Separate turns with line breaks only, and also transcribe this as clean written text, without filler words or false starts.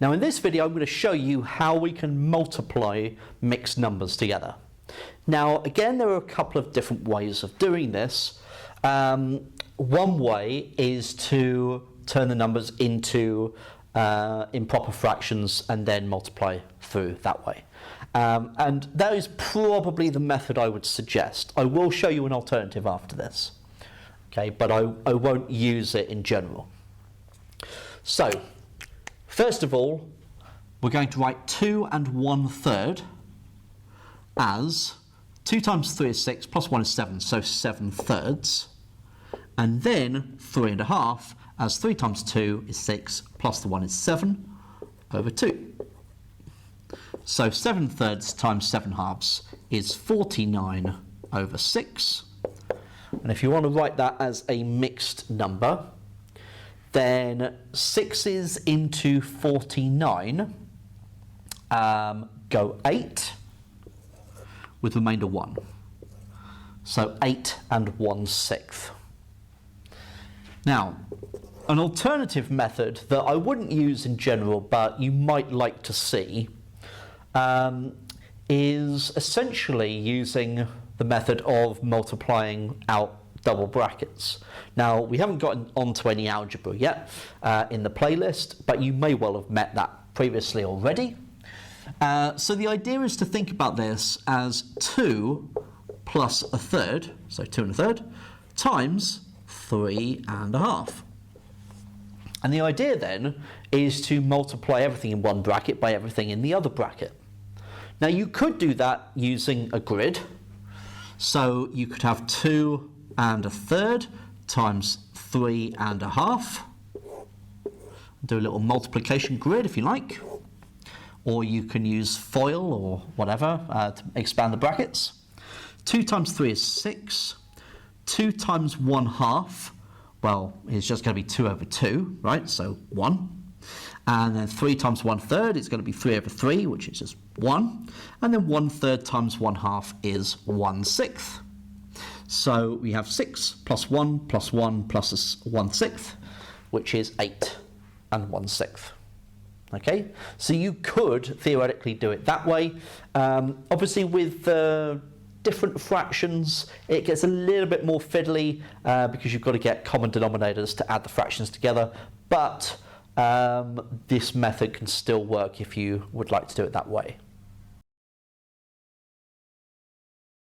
Now in this video I'm going to show you how we can multiply mixed numbers together. Now again, there are a couple of different ways of doing this. One way is to turn the numbers into improper fractions and then multiply through that way. And that is probably the method I would suggest. I will show you an alternative after this, okay, but I won't use it in general. So, first of all, we're going to write 2 1/3 as 2 times 3 is 6, plus 1 is 7, so 7/3. And then 3 1/2 as 3 times 2 is 6, plus the 1 is 7 over 2. So 7/3 times 7/2 is 49 over 6. And if you want to write that as a mixed number, then 6's into 49 go 8 with remainder 1. So 8 1/6. Now, an alternative method that I wouldn't use in general, but you might like to see, is essentially using the method of multiplying out double brackets. Now, we haven't gotten onto any algebra yet in the playlist, but you may well have met that previously already. So the idea is to think about this as 2 plus 1/3, so 2 1/3, times 3 1/2. And the idea then is to multiply everything in one bracket by everything in the other bracket. Now you could do that using a grid. So you could have 2 1/3 times 3 1/2. Do a little multiplication grid if you like. Or you can use FOIL or whatever to expand the brackets. 2 times 3 is 6. 2 times 1/2, well, it's just going to be 2 over 2, right? So 1. And then 3 times 1/3 is going to be 3 over 3, which is just 1. And then 1/3 times 1/2 is 1/6. So we have 6 plus 1 plus 1 plus 1/6, which is 8 1/6. Okay, so you could theoretically do it that way. Obviously with different fractions, it gets a little bit more fiddly because you've got to get common denominators to add the fractions together, but this method can still work if you would like to do it that way.